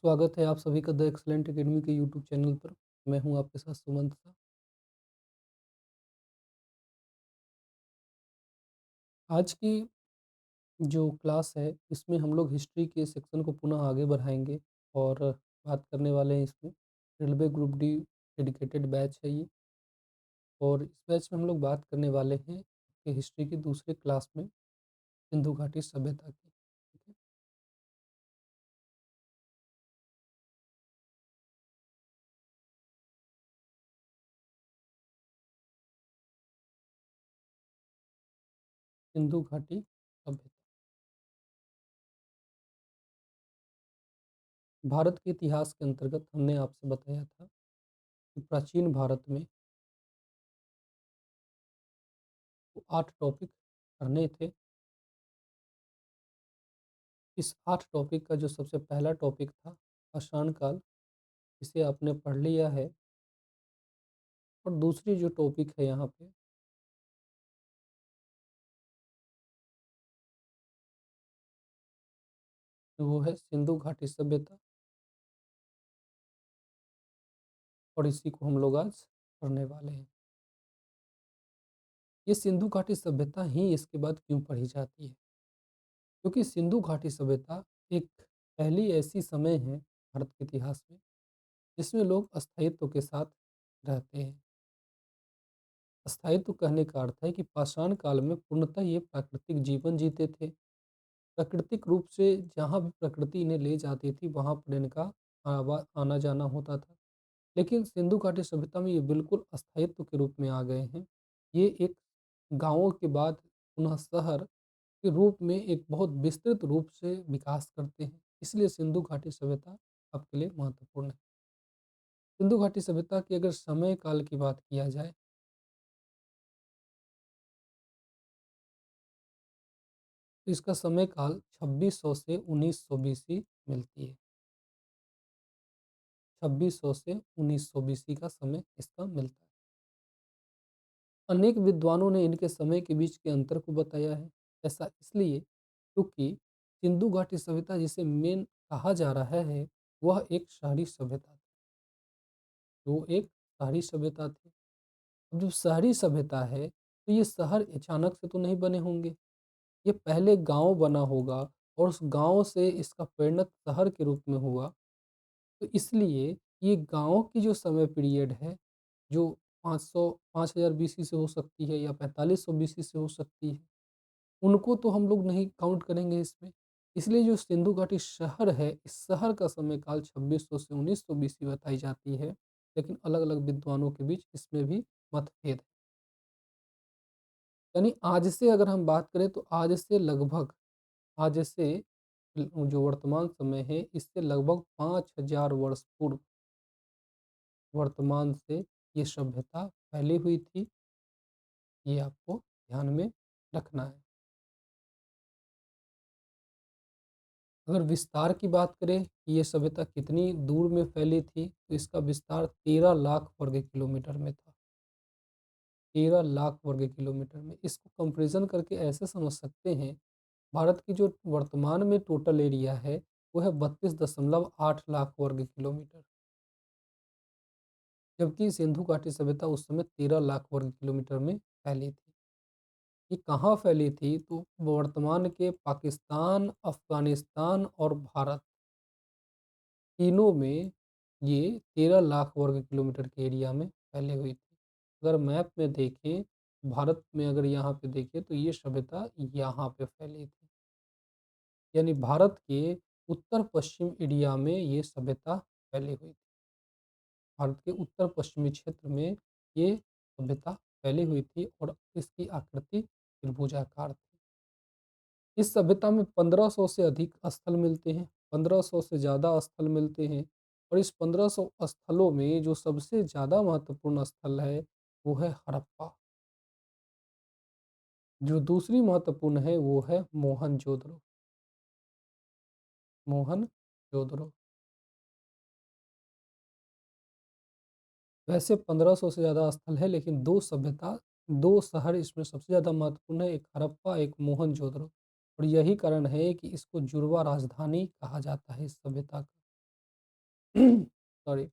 स्वागत है आप सभी का द एक्सीलेंट अकेडमी के यूट्यूब चैनल पर। मैं हूं आपके साथ सुमंत सा। आज की जो क्लास है इसमें हम लोग हिस्ट्री के सेक्शन को पुनः आगे बढ़ाएंगे और बात करने वाले हैं इसमें railway group D dedicated batch है ये। और इस बैच में हम लोग बात करने वाले हैं कि हिस्ट्री की दूसरे क्लास में सिंधु घाटी सभ्यता की। ठीक है। सिंधु घाटी सभ्यता भारत के इतिहास के अंतर्गत हमने आपसे बताया था कि प्राचीन भारत में 8 टॉपिक करने थे। इस 8 टॉपिक का जो सबसे पहला टॉपिक था पाषाण काल, इसे आपने पढ़ लिया है। और दूसरी जो टॉपिक है यहाँ पे वो है सिंधु घाटी सभ्यता, और इसी को हम लोग आज पढ़ने वाले हैं। ये सिंधु घाटी सभ्यता ही इसके बाद क्यों पढ़ी जाती है? क्योंकि सिंधु घाटी सभ्यता एक पहली ऐसी समय है भारत के इतिहास में जिसमें लोग अस्थायित्व के साथ रहते हैं। अस्थायित्व कहने का अर्थ है कि पाषाण काल में पूर्णतः ये प्राकृतिक जीवन जीते थे। प्राकृतिक रूप से जहाँ भी प्रकृति इन्हें ले जाती थी वहाँ पर इनका आना जाना होता था। लेकिन सिंधु घाटी सभ्यता में ये बिल्कुल अस्थायित्व के रूप में आ गए हैं। ये एक गाँवों के बाद पुनः शहर के रूप में एक बहुत विस्तृत रूप से विकास करते हैं। इसलिए सिंधु घाटी सभ्यता आपके लिए महत्वपूर्ण है। सिंधु घाटी सभ्यता की अगर समय काल की बात किया जाए तो इसका समय काल 2600 से 1900 बीसी मिलती है। 2600 से 1900 बीसी का समय इसका मिलता है। अनेक विद्वानों ने इनके समय के बीच के अंतर को बताया है। ऐसा इसलिए क्योंकि सिंधु घाटी सभ्यता जिसे मेन कहा जा रहा है वह एक शहरी सभ्यता थी। वो एक शहरी सभ्यता थी। अब जो शहरी सभ्यता है तो ये शहर अचानक से तो नहीं बने होंगे। ये पहले गांव बना होगा और उस गांव से इसका परिणत शहर के रूप में हुआ। तो इसलिए ये गाँव की जो समय पीरियड है, जो 500 5000 बीसी से हो सकती है या 4500 बीसी से हो सकती है, उनको तो हम लोग नहीं काउंट करेंगे इसमें। इसलिए जो सिंधु घाटी शहर है, इस शहर का समय काल 2600 से 1900 बीसी बताई जाती है। लेकिन अलग-अलग विद्वानों के बीच इसमें भी मतभेद है। यानी आज से अगर हम बात करें तो आज से जो वर्तमान समय है, इससे लगभग 5000 वर्ष पूर्व वर्तमान से ये सभ्यता फैली हुई थी। ये आपको ध्यान में रखना है। अगर विस्तार की बात करें कि ये सभ्यता कितनी दूर में फैली थी, तो इसका विस्तार 13 लाख वर्ग किलोमीटर में था। 13 लाख वर्ग किलोमीटर में। इसको कंपैरिजन करके ऐसे समझ सकते हैं, भारत की जो वर्तमान में टोटल एरिया है, वो है 32.8 लाख वर्ग किलोमीटर। जबकि सिंधु घाटी सभ्यता उस समय 13 लाख वर्ग किलोमीटर में फैली थी। ये कहाँ फैली थी? तो वर्तमान के पाकिस्तान, अफ़गानिस्तान और भारत तीनों में ये 13 लाख वर्ग किलोमीटर के एरिया में फैली हुई थी। अगर मैप में देखें, भारत में अगर यहाँ पे देखें तो ये सभ्यता यहाँ पे फैली थी। यानी भारत के उत्तर-पश्चिम एरिया में ये सभ्यता फैली हुई थी। भारत के उत्तर-पश्चिमी क्षेत्र में ये सभ्यता फैली हुई थी और इसकी आकृति त्रिभुजाकार थी। इस सभ्यता में 1500 से अधिक स्थल मिलते हैं, 1500 से ज़्यादा स्थल मिलते हैं। और इस 1500 स्थलों में जो सबसे ज़्यादा महत्वपूर्ण स्थल है, वो है हड़प्पा। जो दूसरी महत्वपूर्ण है, वो है मोहनजोदड़ो। मोहनजोदड़ो। वैसे 1500 से ज़्यादा स्थल है, लेकिन 2 शहर इसमें सबसे ज़्यादा महत्वपूर्ण है, एक हड़प्पा, एक मोहनजोदड़ो। और यही कारण है कि इसको जुड़वा राजधानी कहा जाता है इस सभ्यता का। सॉरी,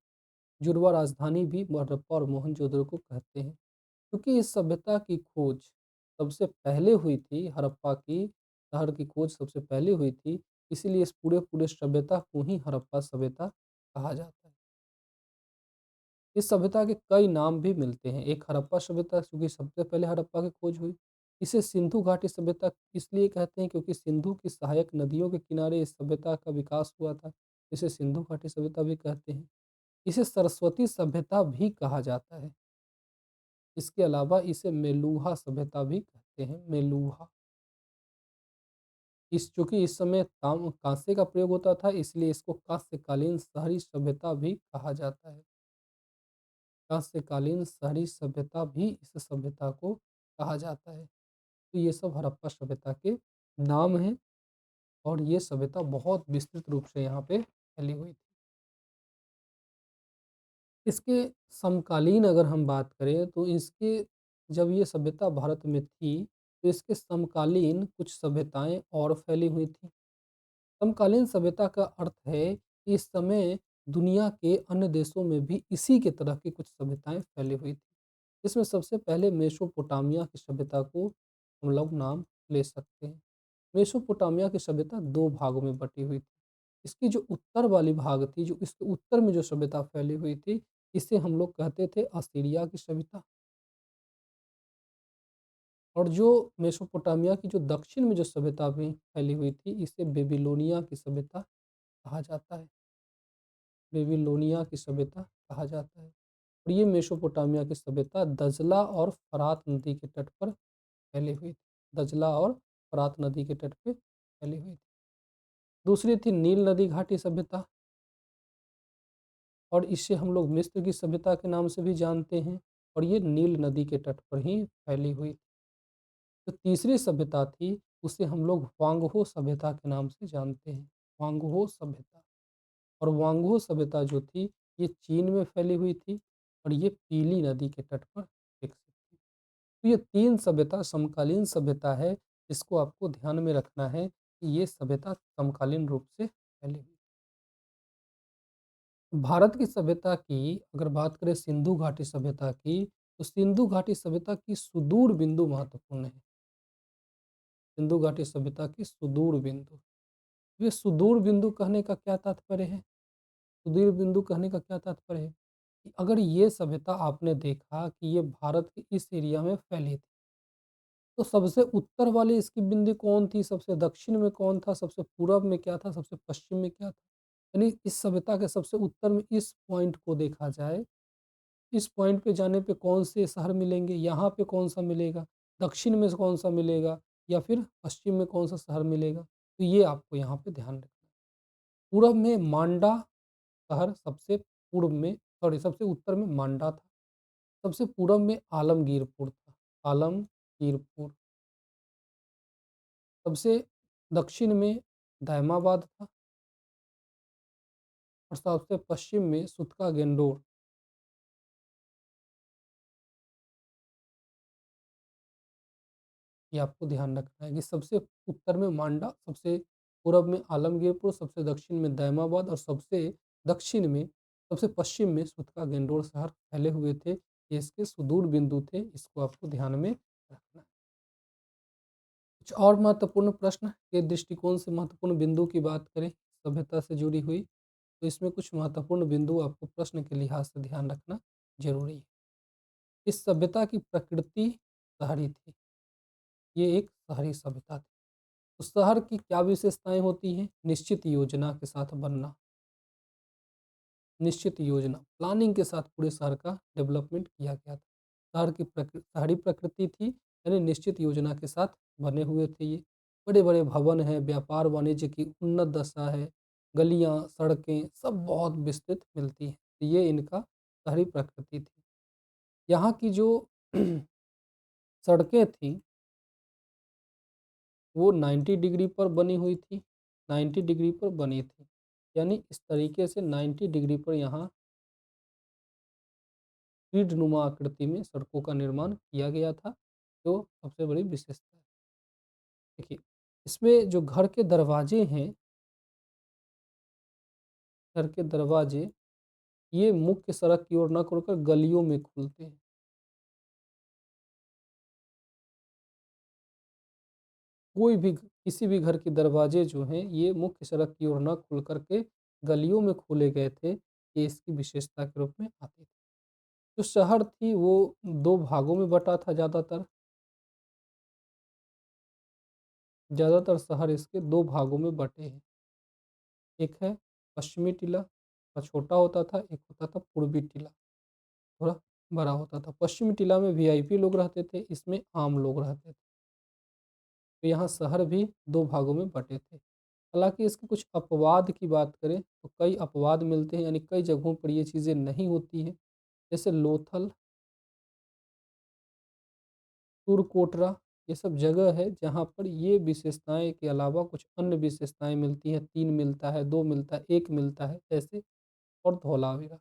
जुड़वा राजधानी भी हड़प्पा और मोहनजोदड़ो को कहते हैं, क्योंकि इस सभ्यता की खोज सबसे पहले हुई थी, हड़प्पा की शहर की खोज सबसे पहले हुई थी, इसीलिए इस पूरे पूरे सभ्यता को ही हड़प्पा सभ्यता कहा जाता है। इस सभ्यता के कई नाम भी मिलते हैं। एक हड़प्पा सभ्यता, क्योंकि सबसे पहले हड़प्पा की खोज हुई। इसे सिंधु घाटी सभ्यता इसलिए कहते हैं क्योंकि सिंधु की सहायक नदियों के किनारे इस सभ्यता का विकास हुआ था। इसे सिंधु घाटी सभ्यता भी कहते हैं। इसे सरस्वती सभ्यता भी कहा जाता है। इसके अलावा इसे मेलुहा सभ्यता भी कहते हैं, मेलुहा। इस चूँकि इस समय ताम कांसे का प्रयोग होता था, इसलिए इसको कांस्यकालीन शहरी सभ्यता भी कहा जाता है। कांस्यकालीन शहरी सभ्यता भी इस सभ्यता को कहा जाता है। तो ये सब हड़प्पा सभ्यता के नाम हैं और ये सभ्यता बहुत विस्तृत रूप से यहाँ पे फैली हुई थी। इसके समकालीन अगर हम बात करें तो इसके जब ये सभ्यता भारत में थी, तो इसके समकालीन कुछ सभ्यताएँ और फैली हुई थीं। समकालीन सभ्यता का अर्थ है कि इस समय दुनिया के अन्य देशों में भी इसी के तरह की कुछ सभ्यताएँ फैली हुई थी। इसमें सबसे पहले मेसोपोटामिया की सभ्यता को हम लोग नाम ले सकते हैं। मेसोपोटामिया की सभ्यता 2 भागों में बटी हुई थी। इसकी जो उत्तर वाली भाग थी, जो इसके उत्तर में जो सभ्यता फैली हुई थी, इसे हम लोग कहते थे असीरिया की सभ्यता। और जो मेसोपोटामिया की जो दक्षिण में जो सभ्यता भी फैली हुई थी, इसे बेबीलोनिया की सभ्यता कहा जाता है। बेबीलोनिया की सभ्यता कहा जाता है। और ये मेसोपोटामिया की सभ्यता दजला और फरात नदी के तट पर फैली हुई थी। दजला और फरात नदी के तट पे फैली हुई थी। दूसरी थी नील नदी घाटी सभ्यता और इसे हम लोग मिस्र की सभ्यता के नाम से भी जानते हैं और ये नील नदी के तट पर ही फैली हुई। जो तीसरी सभ्यता थी, उसे हम लोग वांगहो सभ्यता के नाम से जानते हैं। वांगहो सभ्यता। और वांगहो सभ्यता जो थी, ये चीन में फैली हुई थी और ये पीली नदी के तट पर विकसित थी। तो ये 3 सभ्यता समकालीन सभ्यता है, इसको आपको ध्यान में रखना है कि ये सभ्यता समकालीन रूप से फैली हुई। भारत की सभ्यता की अगर बात करें सिंधु घाटी सभ्यता की, तो सिंधु घाटी सभ्यता की सुदूर बिंदु महत्वपूर्ण है। सिंधु घाटी सभ्यता की सुदूर बिंदु। ये सुदूर बिंदु कहने का क्या तात्पर्य है? सुदूर बिंदु कहने का क्या तात्पर्य है? कि अगर ये सभ्यता आपने देखा कि ये भारत के इस एरिया में फैली थी, तो सबसे उत्तर वाली इसकी बिंदु कौन थी? सबसे दक्षिण में कौन था? सबसे पूरब में क्या था? सबसे पश्चिम में क्या था? यानी इस सभ्यता के सबसे उत्तर में इस पॉइंट को देखा जाए, इस पॉइंट पे जाने पे कौन से शहर मिलेंगे, यहाँ पे कौन-सा मिलेगा, दक्षिण में कौन-सा मिलेगा या फिर पश्चिम में कौन-सा शहर मिलेगा, तो ये आपको यहाँ पे ध्यान रखना है। पूरब में मांडा शहर सबसे पूर्व में सबसे उत्तर में मांडा था, सबसे पूरब में आलमगीरपुर था, आलमगीरपुर, सबसे दक्षिण में दैमाबाद था और सबसे पश्चिम में सुतका गेंडोर। ये आपको ध्यान रखना है कि सबसे उत्तर में मांडा, सबसे पूरब में आलमगीरपुर, सबसे दक्षिण में दैमाबाद और सबसे दक्षिण में सबसे पश्चिम में सुतका गेंडोर शहर फैले हुए थे। ये इसके सुदूर बिंदु थे, इसको आपको ध्यान में रखना है। कुछ और महत्वपूर्ण प्रश्न के दृष्टिकोण से महत्वपूर्ण बिंदु की बात करें सभ्यता से जुड़ी हुई, तो इसमें कुछ महत्वपूर्ण बिंदु आपको प्रश्न के लिहाज से ध्यान रखना जरूरी है। इस सभ्यता की प्रकृति शहरी थी, ये एक शहरी सभ्यता थी। तो शहर की क्या विशेषताएं होती हैं? निश्चित योजना के साथ बनना, निश्चित योजना प्लानिंग के साथ पूरे शहर का डेवलपमेंट किया गया था। शहरी प्रकृति थी, यानी निश्चित योजना के साथ बने हुए थे ये। बड़े बड़े भवन हैं, व्यापार वाणिज्य की उन्नत दशा है, गलियां सड़कें सब बहुत विस्तृत मिलती हैं। तो ये इनका शहरी प्रकृति थी। यहाँ की जो सड़कें थीं, वो 90 डिग्री पर बनी हुई थी, 90 डिग्री पर बनी थी। यानी इस तरीके से 90 डिग्री पर यहाँ पीढ़-नुमा आकृति में सड़कों का निर्माण किया गया था, जो सबसे बड़ी विशेषता है। देखिए, इसमें जो घर के दरवाजे हैं, घर के दरवाजे ये मुख्य सड़क की ओर न खुलकर गलियों में खुलते हैं। कोई भी किसी भी घर के दरवाजे जो हैं ये मुख्य सड़क की ओर न खुल कर के गलियों में खोले गए थे, ये इसकी विशेषता के रूप में आती थी। जो शहर थी वो 2 भागों में बँटा था ज़्यादातर। ज़्यादातर शहर इसके 2 भागों में बँटे हैं। एक है पश्चिमी टीला, थोड़ा छोटा होता था, एक होता था पूर्वी टीला, थोड़ा बड़ा होता था। पश्चिमी टीला में वीआईपी लोग रहते थे, इसमें आम लोग रहते थे। तो यहाँ शहर भी 2 भागों में बँटे थे। हालाँकि इसके कुछ अपवाद की बात करें तो कई अपवाद मिलते हैं, यानी कई जगहों पर ये चीज़ें नहीं होती हैं। जैसे लोथल, तुरकोटरा, ये सब जगह है जहाँ पर ये विशेषताएँ के अलावा कुछ अन्य विशेषताएँ मिलती हैं। 3 मिलता है, 2 मिलता है, 1 मिलता है ऐसे, और धौलावीरा।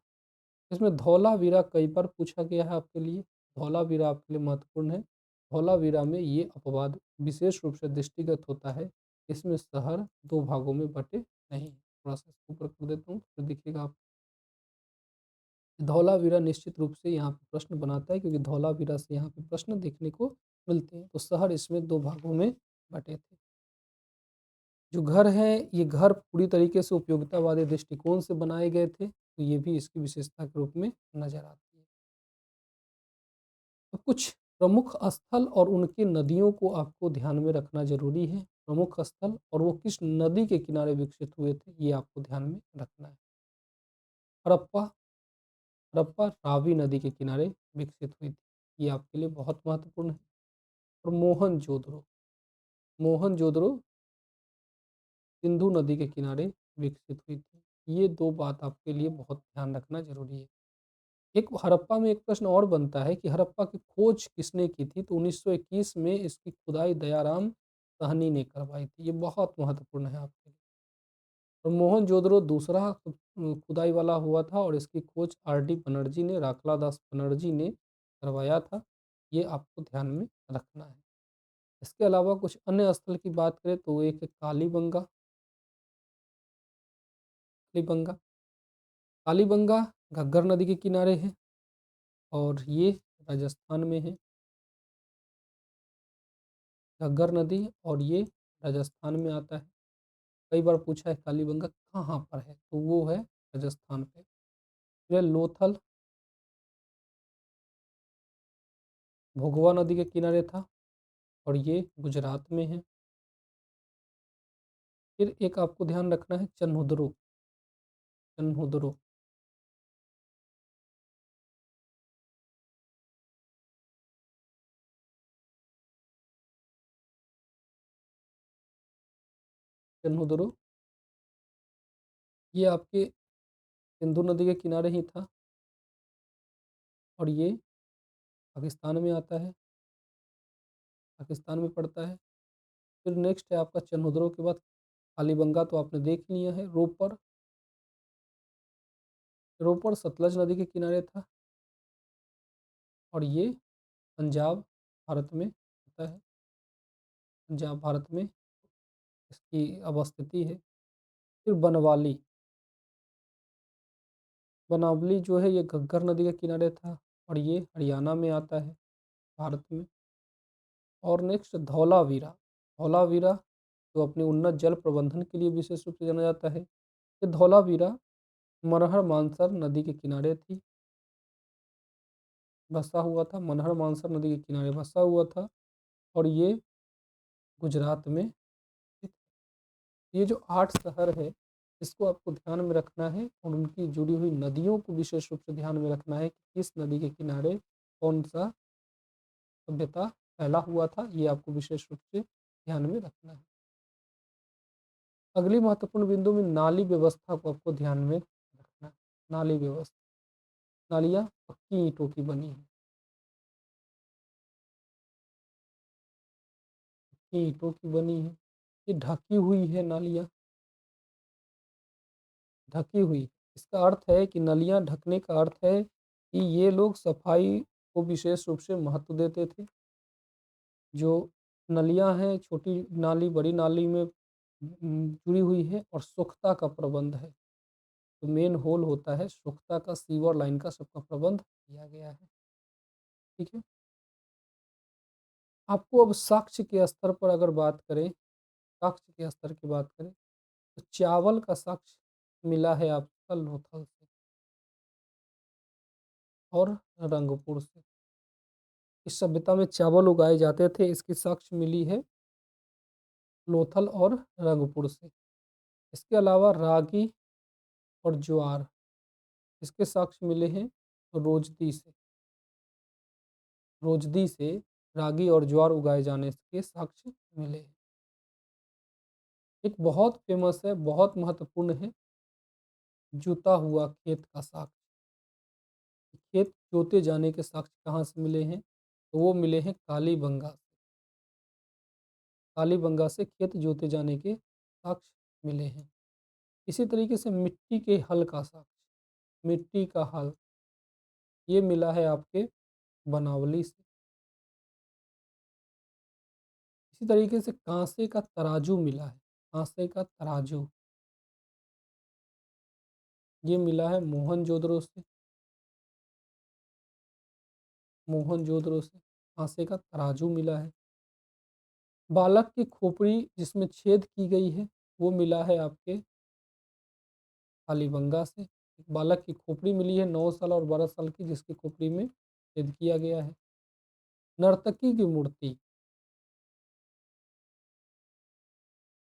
इसमें धौलावीरा कई बार पूछा गया है आपके लिए। धौलावीरा आपके लिए महत्वपूर्ण है। धौलावीरा में ये अपवाद विशेष रूप से दृष्टिगत होता है। इसमें शहर 2 भागों में बँटे नहीं। थोड़ा-सा इसको ऊपर कर देता हूँ, फिर दिखेगा आप। धौलावीरा निश्चित रूप से यहाँ पे प्रश्न बनाता है, क्योंकि धौलावीरा से यहाँ पे प्रश्न देखने को मिलते हैं। तो शहर इसमें 2 भागों में बँटे थे। जो घर हैं, ये घर पूरी तरीके से उपयोगितावादी दृष्टिकोण से बनाए गए थे, तो ये भी इसकी विशेषता के रूप में नज़र आती है। तो कुछ प्रमुख स्थल और उनकी नदियों को आपको ध्यान में रखना ज़रूरी है। प्रमुख स्थल और वो किस नदी के किनारे विकसित हुए थे, ये आपको ध्यान में रखना है। हड़प्पा हड़प्पा रावी नदी के किनारे विकसित हुई थी। ये आपके लिए बहुत महत्वपूर्ण है। और मोहनजोदड़ो सिंधु नदी के किनारे विकसित हुई थी। ये 2 बात आपके लिए बहुत ध्यान रखना ज़रूरी है। एक हड़प्पा में एक प्रश्न और बनता है कि हड़प्पा की खोज किसने की थी? तो 1921 में इसकी खुदाई दयाराम साहनी ने करवाई थी। ये बहुत महत्वपूर्ण है आपके लिए। और मोहनजोदड़ो दूसरा खुदाई वाला हुआ था, और इसकी खोज आर.डी. बनर्जी ने, राखलादास बनर्जी ने करवाया था। ये आपको ध्यान में रखना है। इसके अलावा कुछ अन्य स्थल की बात करें तो एक है कालीबंगा। कालीबंगा कालीबंगा घग्गर नदी के किनारे है, और ये राजस्थान में है। घग्गर नदी, और ये राजस्थान में आता है। कई बार पूछा है कालीबंगा कहाँ पर है, तो वो है राजस्थान पे। फिर है लोथल, भोगवा नदी के किनारे था, और ये गुजरात में है। फिर एक आपको ध्यान रखना है चन्हुदरो। चन्हुदरो चन्हुदरो ये आपके सिंधु नदी के किनारे ही था, और ये पाकिस्तान में आता है, पाकिस्तान में पड़ता है। फिर नेक्स्ट है आपका चन्हुदरो के बाद कालीबंगा, तो आपने देख लिया है। रोपर, रोपर सतलज नदी के किनारे था, और ये पंजाब भारत में आता है। पंजाब भारत में इसकी अवस्थिति है। फिर बनवाली, बनावली जो है ये घग्गर नदी के किनारे था, और ये हरियाणा में आता है, भारत में। और नेक्स्ट धौलावीरा। धौलावीरा जो अपने उन्नत जल प्रबंधन के लिए विशेष रूप से जाना जाता है। ये धौलावीरा मनहर मानसर नदी के किनारे थी, बसा हुआ था। मनहर मानसर नदी के किनारे बसा हुआ था, और ये गुजरात में स्थित। ये जो 8 शहर है, इसको आपको ध्यान में रखना है, और उनकी जुड़ी हुई नदियों को विशेष रूप से ध्यान में रखना है कि किस नदी के किनारे कौन-सा सभ्यता फैला हुआ था, ये आपको विशेष रूप से ध्यान में रखना है। अगली महत्वपूर्ण बिंदु में नाली व्यवस्था को आपको ध्यान में रखना है। नाली व्यवस्था, नालियाँ पक्की ईंटों की बनी हैं, पक्की ईंटों की बनी हैं। ये ढकी हुई है नालियाँ, ढकी हुई। इसका अर्थ है कि नलियाँ ढकने का अर्थ है कि ये लोग सफाई को विशेष रूप से महत्व देते थे। जो नलियाँ हैं, छोटी नाली, बड़ी नाली में जुड़ी हुई है, और स्वच्छता का प्रबंध है। जो मेन होल होता है, स्वच्छता का, सीवर लाइन का, सबका प्रबंध किया गया है। ठीक है? आपको अब साक्ष्य के स्तर पर अगर बात करें, साक्ष्य के स्तर की बात करें, तो चावल का साक्ष्य मिला है आपका लोथल से और रंगपुर से। इस सभ्यता में चावल उगाए जाते थे, इसकी साक्ष्य मिली है लोथल और रंगपुर से। इसके अलावा रागी और ज्वार, इसके साक्ष्य मिले हैं रोजदी से। रोजदी से रागी और ज्वार उगाए जाने के साक्ष्य मिले हैं। एक बहुत फेमस है, बहुत महत्वपूर्ण है, जुता हुआ खेत का साक्ष्य। खेत जोते जाने के साक्ष्य कहाँ से मिले हैं? तो वो मिले हैं कालीबंगा से। कालीबंगा से खेत जोते जाने के साक्ष्य मिले हैं। इसी तरीके से मिट्टी के हल का साक्ष्य, मिट्टी का हल, ये मिला है आपके बनावली से। इसी तरीके से कांसे का तराजू मिला है, कांसे का तराजू, ये मिला है मोहनजोदड़ो से। मोहनजोदड़ो से कांसे का तराजू मिला है। बालक की खोपड़ी जिसमें छेद की गई है, वो मिला है आपके कालीबंगा से। एक बालक की खोपड़ी मिली है 9 साल और 12 साल की, जिसकी खोपड़ी में छेद किया गया है। नर्तकी की मूर्ति,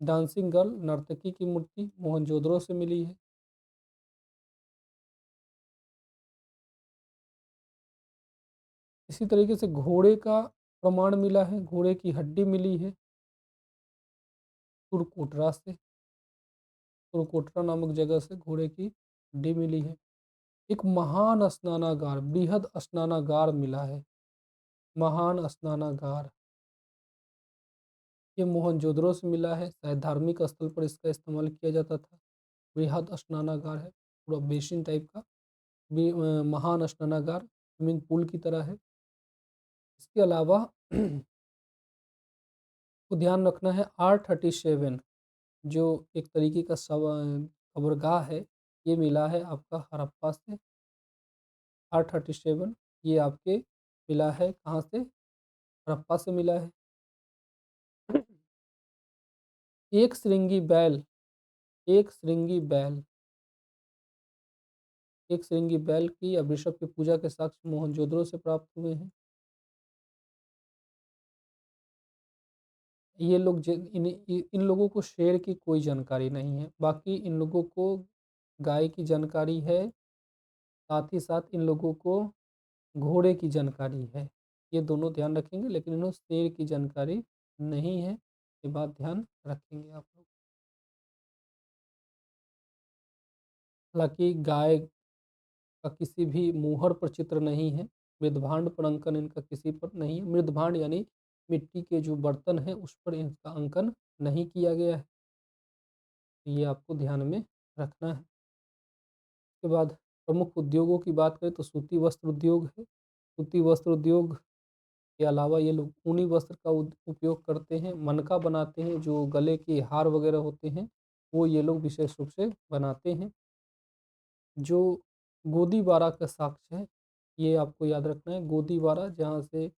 डांसिंग गर्ल नर्तकी की मूर्ति मोहनजोदड़ो से मिली है। इसी तरीके से घोड़े का प्रमाण मिला है, घोड़े की हड्डी मिली है तुरकोटरा से। तुरकोटरा नामक जगह से घोड़े की हड्डी मिली है। एक महान स्नानागार, बृहद स्नानागार मिला है, महान स्नानागार, ये मोहनजोदड़ो से मिला है। शायद धार्मिक स्थल पर इसका इस्तेमाल किया जाता था। बृहद स्नानागार है, पूरा बेसिन टाइप का। महान स्नानागार स्विमिंग पूल की तरह है। इसके अलावा को ध्यान रखना है R37, जो एक तरीके का कब्रगाह है, ये मिला है आपका हड़प्पा से। R37 ये आपके मिला है कहाँ से? हड़प्पा से मिला है। एक श्रृंगी बैल, एक श्रृंगी बैल, एक श्रृंगी बैल की या वृषभ की पूजा के साक्ष्य मोहनजोदड़ो से प्राप्त हुए हैं। ये लोग इन लोगों को शेर की कोई जानकारी नहीं है, बाकी इन लोगों को गाय की जानकारी है, साथ ही साथ इन लोगों को घोड़े की जानकारी है। ये दोनों ध्यान रखेंगे, लेकिन इन्हें शेर की जानकारी नहीं है, ये बात ध्यान रखेंगे आप लोग। हालांकि गाय का किसी भी मुहर पर चित्र नहीं है, मृदभांड पर अंकन इनका किसी पर नहीं है। मृदभांड यानी मिट्टी के जो बर्तन हैं उस पर इनका अंकन नहीं किया गया है, ये आपको ध्यान में रखना है। उसके बाद प्रमुख उद्योगों की बात करें तो सूती वस्त्र उद्योग है। सूती वस्त्र उद्योग के अलावा ये लोग ऊनी वस्त्र का उपयोग करते हैं, मनका बनाते हैं, जो गले के हार वगैरह होते हैं वो ये लोग विशेष रूप से बनाते हैं। जो गोदीबारा का साक्ष्य है, ये आपको याद रखना है। गोदीबारा जहाँ से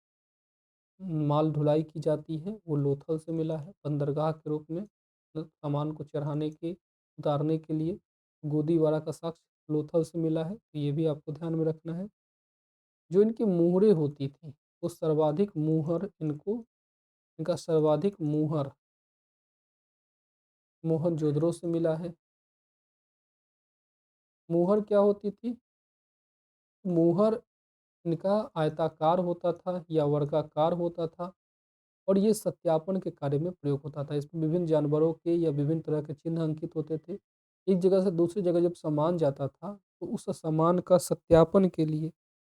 माल ढुलाई की जाती है वो लोथल से मिला है, बंदरगाह के रूप में सामान को चढ़ाने के, उतारने के लिए गोदीबारा का साक्ष्य लोथल से मिला है, तो ये भी आपको ध्यान में रखना है। जो इनकी मुहरें होती थी, वो सर्वाधिक मुहर इनको, इनका सर्वाधिक मुहर मोहनजोदड़ो से मिला है। मुहर क्या होती थी? मुहर इनका आयताकार होता था या वर्गाकार होता था, और ये सत्यापन के कार्य में प्रयोग होता था। इसमें विभिन्न जानवरों के या विभिन्न तरह के चिन्ह अंकित होते थे। एक जगह से दूसरी जगह जब सामान जाता था, तो उस सामान का सत्यापन के लिए,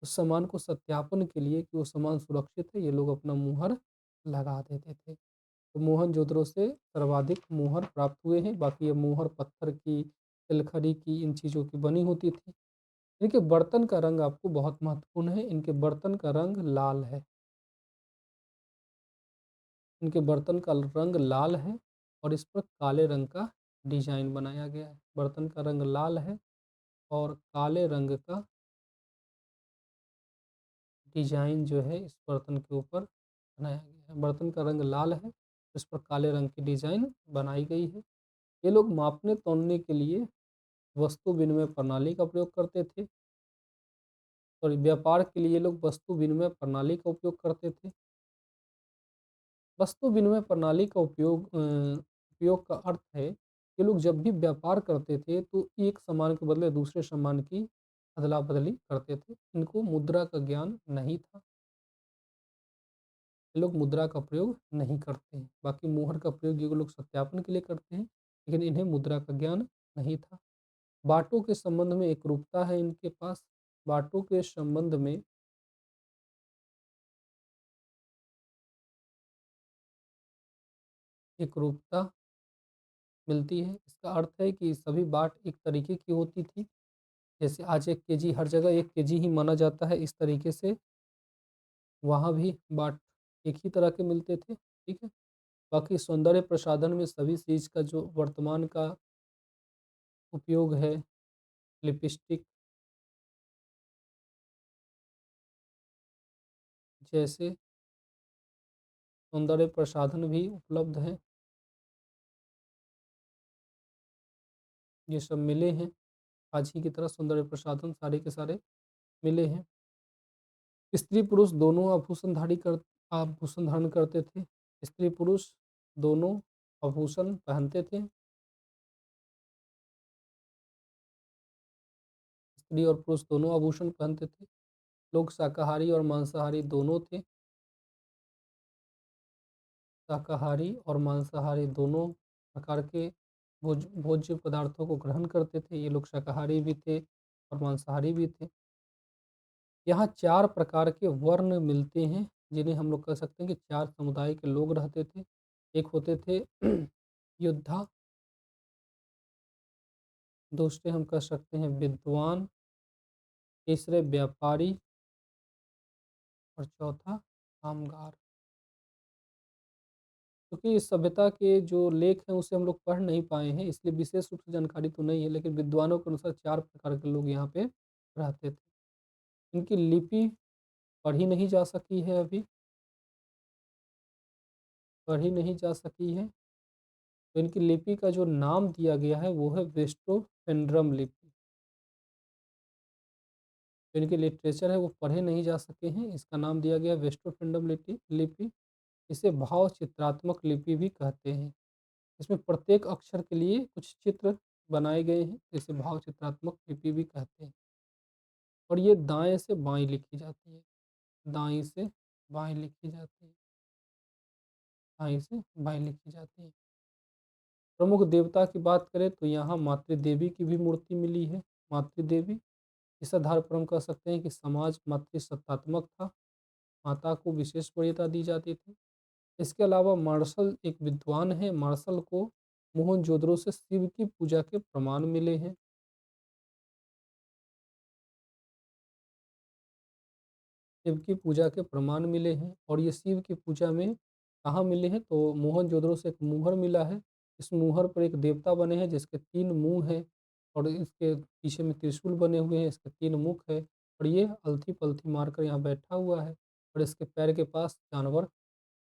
उस सामान को सत्यापन के लिए कि वो सामान सुरक्षित है, ये लोग अपना मुहर लगा देते थे। तो मोहनजोदड़ो से सर्वाधिक मुहर प्राप्त हुए हैं। बाकी ये मुहर पत्थर की, तिलखरी की, इन चीज़ों की बनी होती थी। इनके बर्तन का रंग आपको बहुत महत्वपूर्ण है, इनके बर्तन का रंग लाल है। इनके बर्तन का रंग लाल है और इस पर काले रंग का डिजाइन बनाया गया है। बर्तन का रंग लाल है और काले रंग का डिजाइन जो है इस बर्तन के ऊपर बनाया गया है। बर्तन का रंग लाल है, इस पर काले रंग की डिजाइन बनाई गई है। ये लोग मापने तौलने के लिए वस्तु विनिमय प्रणाली का प्रयोग करते थे। और व्यापार के लिए लोग वस्तु विनिमय प्रणाली का उपयोग करते थे। वस्तु विनिमय प्रणाली का उपयोग का अर्थ है कि लोग जब भी व्यापार करते थे तो एक सामान के बदले दूसरे सामान की अदला-बदली करते थे। इनको मुद्रा का ज्ञान नहीं था। ये लोग मुद्रा का प्रयोग नहीं करते हैं। बाकी मुहर का प्रयोग ये लोग सत्यापन के लिए करते हैं, लेकिन इन्हें मुद्रा का ज्ञान नहीं था। बाटों के संबंध में एकरूपता है इनके पास। बाटों के संबंध में एकरूपता मिलती है। इसका अर्थ है कि सभी बाट एक तरीके की होती थी। जैसे आज 1 केजी हर जगह 1 केजी ही माना जाता है, इस तरीके से वहाँ भी बाट एक ही तरह के मिलते थे, ठीक है? बाकी सौंदर्य प्रसाधन में सभी चीज़ का जो वर्तमान का उपयोग है, लिपस्टिक जैसे सौंदर्य प्रसाधन भी उपलब्ध हैं। ये सब मिले हैं। आज ही की तरह सौंदर्य प्रसाधन सारे के सारे मिले हैं। स्त्री-पुरुष दोनों आभूषण धारण करते थे। स्त्री-पुरुष दोनों आभूषण पहनते थे। स्त्री और पुरुष दोनों आभूषण पहनते थे। लोग शाकाहारी और मांसाहारी दोनों थे। शाकाहारी और मांसाहारी दोनों प्रकार के भोज्य पदार्थों को ग्रहण करते थे। ये लोग शाकाहारी भी थे और मांसाहारी भी थे। यहाँ 4 प्रकार के वर्ण मिलते हैं, जिन्हें हम लोग कह सकते हैं कि 4 समुदाय के लोग रहते थे। एक होते थे योद्धा, दूसरे हम कह सकते हैं विद्वान, तीसरे व्यापारी और चौथा कामगार। क्योंकि इस सभ्यता के जो लेख हैं उसे हम लोग पढ़ नहीं पाए हैं, इसलिए विशेष रूप से जानकारी तो नहीं है, लेकिन विद्वानों के अनुसार 4 प्रकार के लोग यहाँ पे रहते थे। इनकी लिपि पढ़ी नहीं जा सकी है अभी, पढ़ी नहीं जा सकी है। तो इनकी लिपि का जो नाम दिया गया है वो है वेस्टोपेंड्रम लिपि। जो इनके लिटरेचर है वो पढ़े नहीं जा सके हैं, इसका नाम दिया गया है वेस्टोपेंड्रम लिपि। इसे भाव चित्रात्मक लिपि भी कहते हैं। इसमें प्रत्येक अक्षर के लिए कुछ चित्र बनाए गए हैं, जिसे भाव चित्रात्मक लिपि भी कहते हैं। और ये दाएँ से बाएँ लिखी जाती है, दाएँ से बाएँ लिखी जाती है, दाएँ से बाएँ लिखी जाती है। प्रमुख देवता की बात करें तो यहाँ मातृ देवी की भी मूर्ति मिली है। मातृ देवी, इस आधार पर हम कह सकते हैं कि समाज मातृसत्तात्मक था, माता को विशेष वरीयता दी जाती थी। इसके अलावा मार्शल एक विद्वान है, मार्शल को मोहनजोदड़ो से शिव की पूजा के प्रमाण मिले हैं। शिव की पूजा के प्रमाण मिले हैं और ये शिव की पूजा में कहाँ मिले हैं तो मोहनजोदड़ो से एक मुहर मिला है। इस मुहर पर एक देवता बने हैं जिसके 3 मुँह हैं और इसके पीछे में त्रिशूल बने हुए हैं, इसके 3 मुख है और ये अलथी-पलथी मारकर यहाँ बैठा हुआ है और इसके पैर के पास जानवर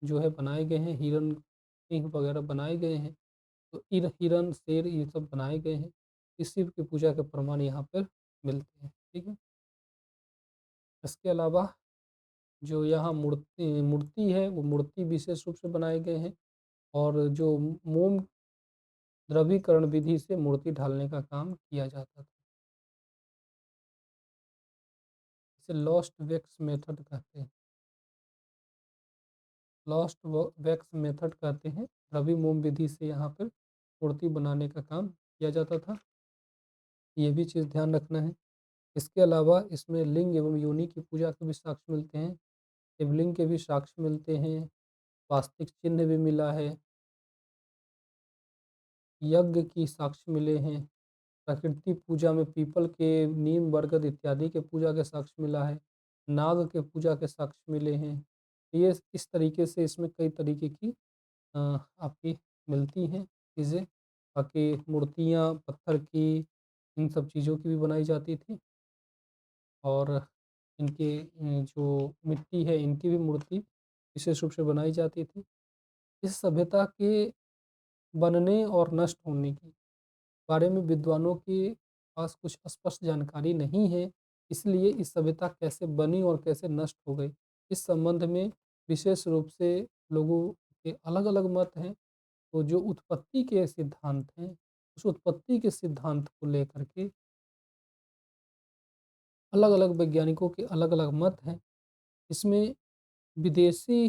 जो है बनाए गए हैं, हिरन, सिंह वगैरह बनाए गए हैं। तो हिरन, शेर ये सब बनाए गए हैं। इस शिव की पूजा के प्रमाण यहाँ पर मिलते हैं, ठीक है? इसके अलावा जो यहाँ मूर्ति है, वो मूर्ति विशेष रूप से बनाए गए हैं और जो मोम द्रवीकरण विधि से मूर्ति ढालने का काम किया जाता था। इसे लॉस्ट वैक्स मेथड कहते हैं। लॉस्ट वैक्स मेथड कहते हैं। द्रवी मोम विधि से यहाँ पर मूर्ति बनाने का काम किया जाता था। ये भी चीज़ ध्यान रखना है। इसके अलावा इसमें लिंग एवं योनि की पूजा के भी साक्ष्य मिलते हैं। शिवलिंग के भी साक्ष्य मिलते हैं। वास्तविक चिन्ह भी मिला है। यज्ञ की साक्ष्य मिले हैं। प्रकृति पूजा में पीपल के, नीम, बरगद इत्यादि के पूजा के साक्ष्य मिला है। नाग के पूजा के साक्ष्य मिले हैं। ये इस तरीके से इसमें कई तरीके की आपकी मिलती हैं चीज़ें। बाकी मूर्तियाँ पत्थर की इन सब चीज़ों की भी बनाई जाती थी और इनके जो मिट्टी है इनकी भी मूर्ति विशेष रूप से बनाई जाती थी। इस सभ्यता के बनने और नष्ट होने के बारे में विद्वानों के पास कुछ स्पष्ट जानकारी नहीं है, इसलिए इस सभ्यता कैसे बनी और कैसे नष्ट हो गई, इस संबंध में विशेष रूप से लोगों के अलग-अलग मत हैं। तो जो उत्पत्ति के सिद्धांत हैं, उस उत्पत्ति के सिद्धांत को लेकर के अलग-अलग वैज्ञानिकों के अलग-अलग मत हैं। इसमें विदेशी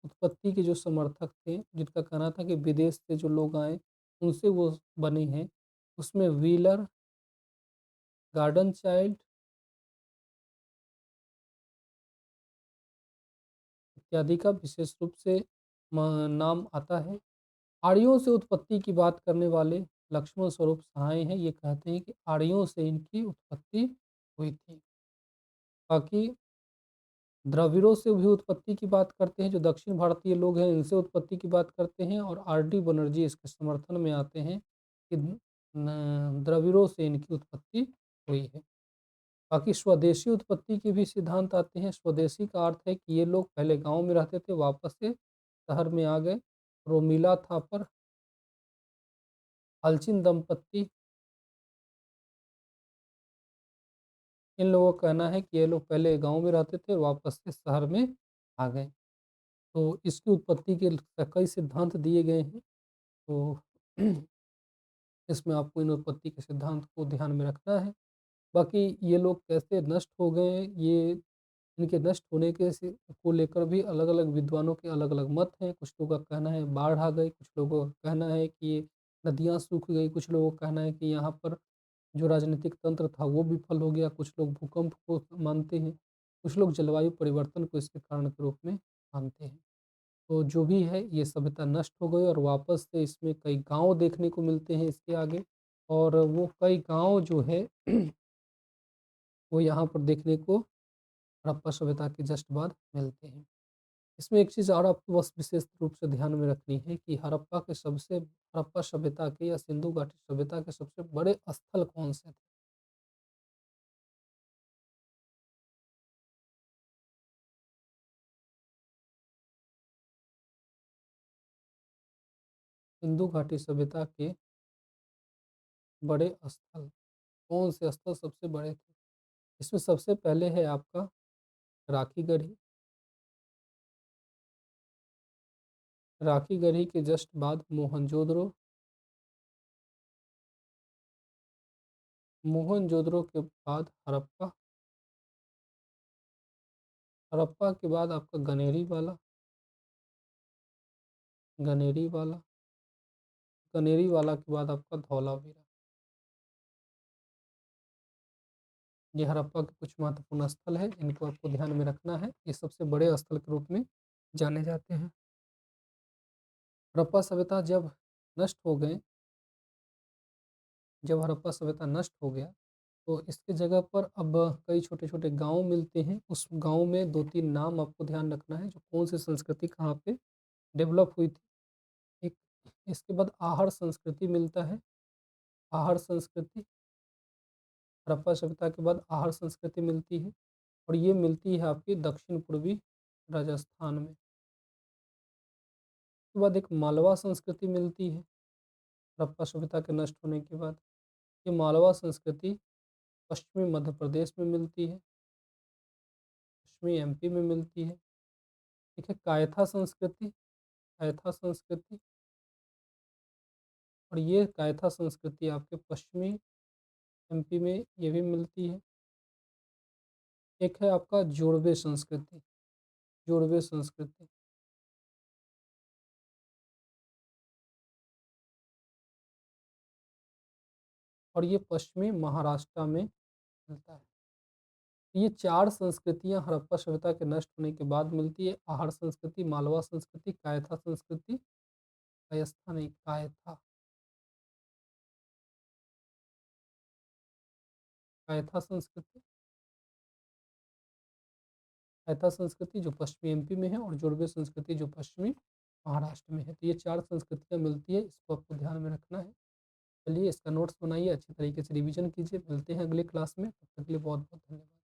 उत्पत्ति के जो समर्थक थे, जिनका कहना था कि विदेश से जो लोग आए, उनसे वो बने हैं। उसमें व्हीलर, गार्डन चाइल्ड इत्यादि का विशेष रूप से नाम आता है। आर्यों से उत्पत्ति की बात करने वाले लक्ष्मण स्वरूप सहाय हैं। ये कहते हैं कि आर्यों से इनकी उत्पत्ति हुई थी। बाकी द्रविड़ों से भी उत्पत्ति की बात करते हैं, जो दक्षिण भारतीय लोग हैं, इनसे उत्पत्ति की बात करते हैं और आर.डी. बनर्जी इसके समर्थन में आते हैं कि द्रविड़ों से इनकी उत्पत्ति हुई है। बाकी स्वदेशी उत्पत्ति के भी सिद्धांत आते हैं। स्वदेशी का अर्थ है कि ये लोग पहले गाँव में रहते थे, वापस से शहर में आ गए। रोमिला थापर, अल्चिन दंपत्ति, इन लोगों का कहना है कि ये लोग पहले गाँव में रहते थे, वापस से शहर में आ गए। तो इसकी उत्पत्ति के कई सिद्धांत दिए गए हैं। तो इसमें आपको इन उत्पत्ति के सिद्धांत को ध्यान में रखना है। बाकी ये लोग कैसे नष्ट हो गए, ये इनके नष्ट होने के को लेकर भी अलग-अलग विद्वानों के अलग-अलग मत हैं। कुछ लोगों का कहना है बाढ़ आ गई, कुछ लोगों का कहना है कि ये नदियाँ सूख गई, कुछ लोगों का कहना है कि यहाँ पर जो राजनीतिक तंत्र था वो विफल हो गया, कुछ लोग भूकंप को मानते हैं, कुछ लोग जलवायु परिवर्तन को इसके कारण के रूप में मानते हैं। तो जो भी है ये सभ्यता नष्ट हो गई और वापस से इसमें कई गाँव देखने को मिलते हैं इसके आगे और वो कई गाँव जो है वो यहाँ पर देखने को हड़प्पा सभ्यता के जस्ट बाद मिलते हैं। इसमें एक चीज़ और आपको बस विशेष रूप से ध्यान में रखनी है कि हड़प्पा सभ्यता के या सिंधु घाटी सभ्यता के सबसे बड़े स्थल कौन से थे? सिंधु घाटी सभ्यता के बड़े स्थल, कौन से स्थल सबसे बड़े थे? इसमें सबसे पहले है आपका राखी गढ़ी। राखी गढ़ी के जस्ट बाद मोहनजोदड़ो। मोहनजोदड़ो के बाद हड़प्पा। हड़प्पा के बाद आपका गनेरीवाला। गनेरीवाला। गनेरीवाला के बाद आपका धौलावीरा। ये हड़प्पा के कुछ महत्वपूर्ण स्थल है, इनको आपको ध्यान में रखना है। ये सबसे बड़े स्थल के रूप में जाने जाते हैं। हड़प्पा सभ्यता जब हड़प्पा सभ्यता नष्ट हो गया, तो इसकी जगह पर अब कई छोटे-छोटे गाँव मिलते हैं। उस गाँव में 2-3 नाम आपको ध्यान रखना है, जो कौन-सी संस्कृति कहाँ पे डेवलप हुई थी। एक इसके बाद आहड़ संस्कृति मिलता है। आहड़ संस्कृति, हड़प्पा सभ्यता के बाद आहड़ संस्कृति मिलती है और ये मिलती है आपकी दक्षिण-पूर्वी राजस्थान में। उसके बाद एक मालवा संस्कृति मिलती है, हड़प्पा सभ्यता के नष्ट होने के बाद। ये मालवा संस्कृति पश्चिमी मध्य प्रदेश में मिलती है, पश्चिमी एमपी में मिलती है। एक है कायथा संस्कृति, कायथा संस्कृति और ये कायथा संस्कृति आपके पश्चिमी एमपी में ये भी मिलती है। एक है आपका जोड़वे संस्कृति, जोड़वे संस्कृति और ये पश्चिमी महाराष्ट्र में मिलता है। ये 4 संस्कृतियाँ हड़प्पा सभ्यता के नष्ट होने के बाद मिलती है। आहड़ संस्कृति, मालवा संस्कृति, कायथा संस्कृति, कायस्था नहीं कायथा, कायथा संस्कृति, कायथा संस्कृति जो पश्चिमी एमपी में है और जोड़वे संस्कृति जो पश्चिमी महाराष्ट्र में है। तो ये 4 संस्कृतियाँ मिलती है, इसको आपको ध्यान में रखना है। चलिए इसका नोट्स बनाइए, अच्छे तरीके से रिवीजन कीजिए। मिलते हैं अगली क्लास में, तब तक के लिए बहुत-बहुत धन्यवाद।